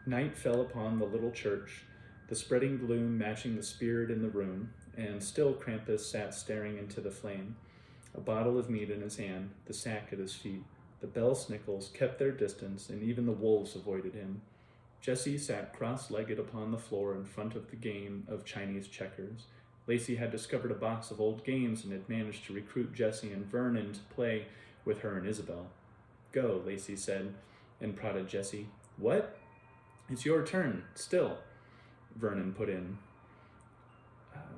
Night fell upon the little church, the spreading gloom matching the spirit in the room, and still Krampus sat staring into the flame, a bottle of meat in his hand, the sack at his feet. The bell-snickles kept their distance, and even the wolves avoided him. Jessie sat cross-legged upon the floor in front of the game of Chinese checkers. Lacey had discovered a box of old games and had managed to recruit Jessie and Vernon to play with her and Isabel. "Go," Lacey said, and prodded Jessie. "What?" "It's your turn, still," Vernon put in.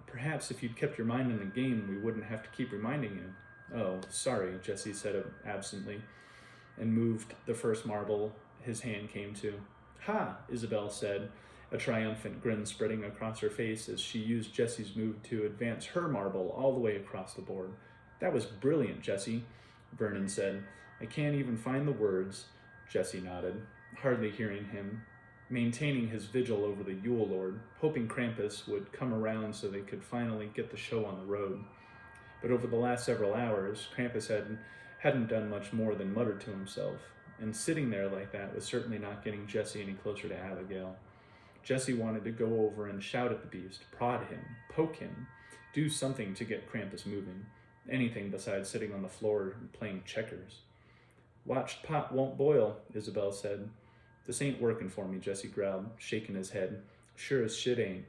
Perhaps if you'd kept your mind in the game, we wouldn't have to keep reminding you." "Oh, sorry," Jessie said absently, and moved the first marble his hand came to. "Ha!" Isabel said, a triumphant grin spreading across her face as she used Jessie's move to advance her marble all the way across the board. "That was brilliant, Jessie," Vernon said. "I can't even find the words." Jessie nodded, hardly hearing him, maintaining his vigil over the Yule Lord, hoping Krampus would come around so they could finally get the show on the road. But over the last several hours, Krampus hadn't done much more than mutter to himself, and sitting there like that was certainly not getting Jessie any closer to Abigail. Jessie wanted to go over and shout at the beast, prod him, poke him, do something to get Krampus moving, anything besides sitting on the floor and playing checkers. "Watched pot won't boil," Isabel said. "This ain't working for me," Jessie growled, shaking his head. "Sure as shit ain't."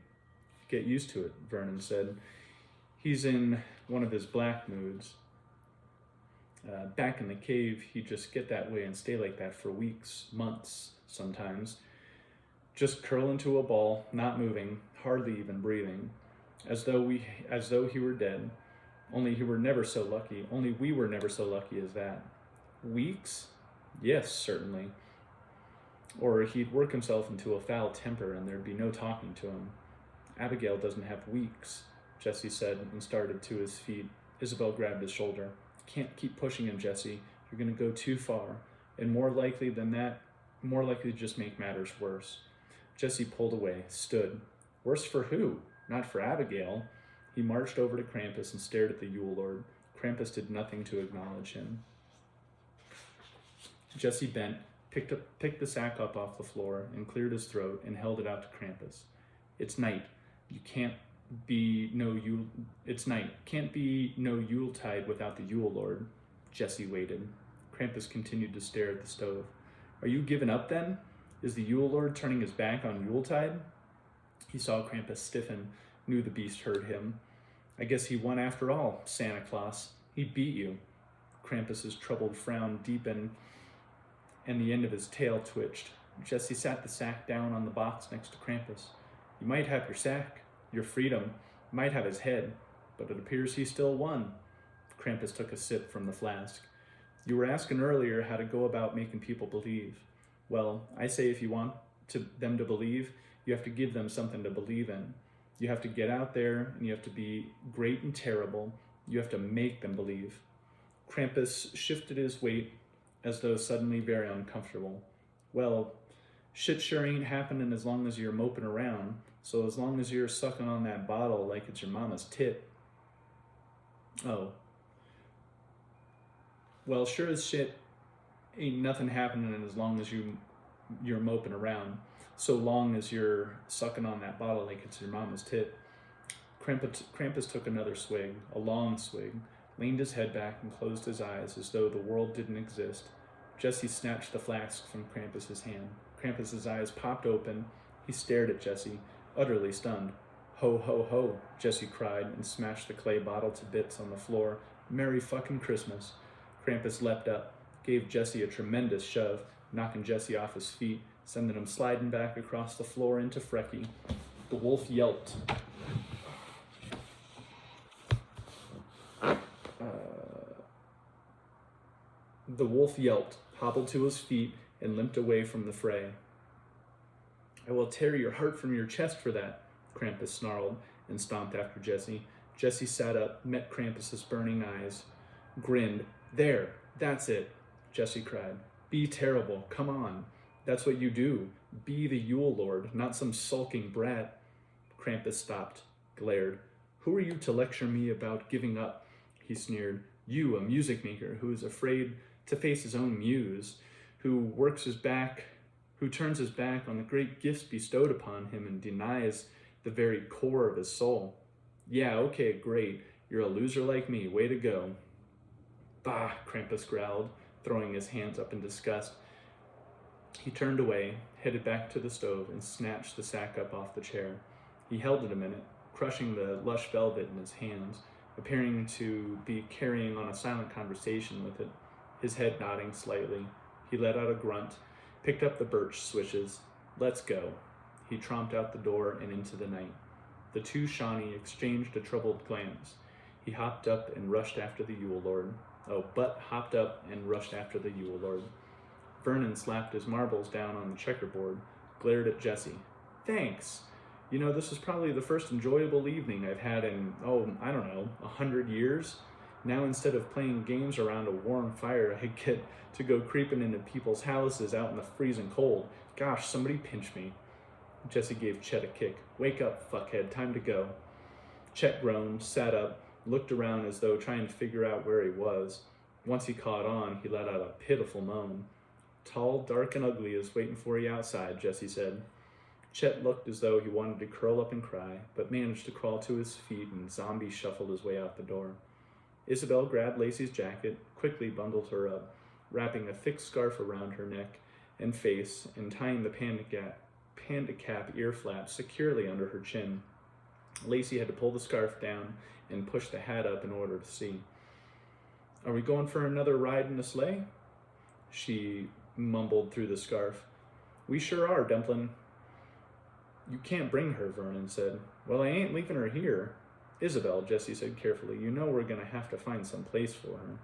"Get used to it," Vernon said. He's in one of his black moods. Back in the cave, he'd just get that way and stay like that for weeks, months, sometimes. Just curl into a ball, not moving, hardly even breathing, as though he were dead. Only we were never so lucky as that. Weeks? Yes, certainly. Or he'd work himself into a foul temper and there'd be no talking to him. "Abigail doesn't have weeks," Jessie said, and started to his feet. Isabel grabbed his shoulder. "Can't keep pushing him, Jessie. You're going to go too far. And more likely to just make matters worse." Jessie pulled away, stood. Worse for who? Not for Abigail. He marched over to Krampus and stared at the Yule Lord. Krampus did nothing to acknowledge him. Jessie bent, picked the sack up off the floor, and cleared his throat and held it out to Krampus. "It's night. It's night. Can't be no Yuletide without the Yule Lord." Jessie waited. Krampus continued to stare at the stove. "Are you giving up then? Is the Yule Lord turning his back on Yuletide?" He saw Krampus stiffen, knew the beast heard him. "I guess he won after all, Santa Claus. He beat you." Krampus's troubled frown deepened, and the end of his tail twitched. Jessie sat the sack down on the box next to Krampus. "You might have your sack, your freedom, might have his head, but it appears he still won." Krampus took a sip from the flask. "You were asking earlier how to go about making people believe. Well, I say if you want them to believe, you have to give them something to believe in. You have to get out there, and you have to be great and terrible. You have to make them believe." Krampus shifted his weight as though suddenly very uncomfortable. "Well, shit sure ain't happening as long as you're moping around, so as long as you're sucking on that bottle like it's your mama's tit." "Oh. Well, sure as shit ain't nothing happening as long as you're moping around, so long as you're sucking on that bottle like it's your mama's tit." Krampus took another swig, a long swig, leaned his head back and closed his eyes as though the world didn't exist. Jessie snatched the flask from Krampus's hand. Krampus's eyes popped open. He stared at Jessie, utterly stunned. "Ho, ho, ho," Jessie cried and smashed the clay bottle to bits on the floor. "Merry fucking Christmas." Krampus leapt up, gave Jessie a tremendous shove, knocking Jessie off his feet, sending him sliding back across the floor into Frecky. The wolf yelped. Hobbled to his feet, and limped away from the fray. "I will tear your heart from your chest for that," Krampus snarled, and stomped after Jessie. Jessie sat up, met Krampus's burning eyes, grinned. "There, that's it," Jessie cried. "Be terrible, come on. That's what you do. Be the Yule Lord, not some sulking brat." Krampus stopped, glared. "Who are you to lecture me about giving up?" he sneered. "You, a music maker who is afraid to face his own muse, who works his back who turns his back on the great gifts bestowed upon him and denies the very core of his soul. Yeah, okay, great. You're a loser like me. Way to go. Bah, Krampus growled, throwing his hands up in disgust. He turned away, headed back to the stove, and snatched the sack up off the chair. He held it a minute, crushing the lush velvet in his hands, appearing to be carrying on a silent conversation with it, his head nodding slightly. He let out a grunt, picked up the birch switches. Let's go. He tromped out the door and into the night. The two Shawnee exchanged a troubled glance. He hopped up and rushed after the Yule Lord. hopped up and rushed after the Yule Lord. Vernon slapped his marbles down on the checkerboard, glared at Jessie. Thanks. You know, this is probably the first enjoyable evening I've had in, 100 years. Now instead of playing games around a warm fire, I get to go creeping into people's houses out in the freezing cold. Gosh, somebody pinch me. Jessie gave Chet a kick. Wake up, fuckhead, time to go. Chet groaned, sat up, looked around as though trying to figure out where he was. Once he caught on, he let out a pitiful moan. Tall, dark, and ugly is waiting for you outside, Jessie said. Chet looked as though he wanted to curl up and cry, but managed to crawl to his feet and zombie shuffled his way out the door. Isabel grabbed Lacey's jacket, quickly bundled her up, wrapping a thick scarf around her neck and face and tying the panda cap ear flap securely under her chin. Lacey had to pull the scarf down and push the hat up in order to see. Are we going for another ride in the sleigh? She mumbled through the scarf. We sure are, Dumplin'. You can't bring her, Vernon said. Well, I ain't leaving her here. Isabel, Jessie said carefully, you know we're going to have to find some place for her.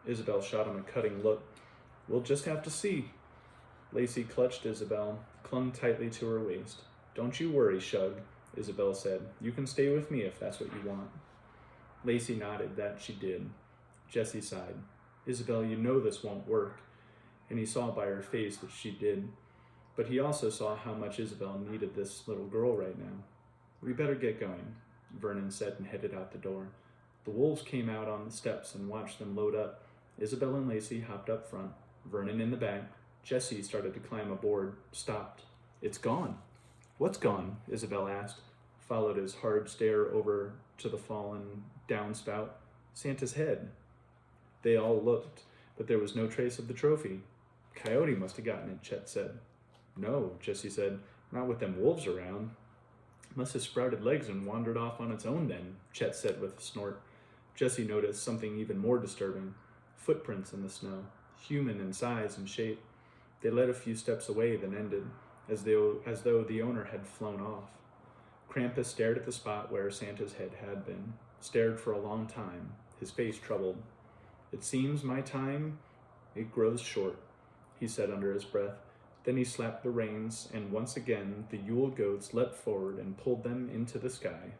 Isabel shot him a cutting look. We'll just have to see. Lacey clutched Isabel, clung tightly to her waist. Don't you worry, Shug, Isabel said. You can stay with me if that's what you want. Lacey nodded that she did. Jessie sighed. Isabel, you know this won't work. And he saw by her face that she did. But he also saw how much Isabel needed this little girl right now. We better get going, Vernon said and headed out the door. The wolves came out on the steps and watched them load up. Isabel and Lacey hopped up front, Vernon in the back. Jessie started to climb aboard, stopped. It's gone. What's gone? Isabel asked, followed his hard stare over to the fallen downspout. Santa's head. They all looked, but there was no trace of the trophy. Coyote must have gotten it, Chet said. No, Jessie said, not with them wolves around. Must have sprouted legs and wandered off on its own then, Chet said with a snort. Jessie noticed something even more disturbing. Footprints in the snow, human in size and shape. They led a few steps away, then ended, as though the owner had flown off. Krampus stared at the spot where Santa's head had been, stared for a long time, his face troubled. It seems my time, it grows short, he said under his breath. Then he slapped the reins, and once again the Yule goats leapt forward and pulled them into the sky.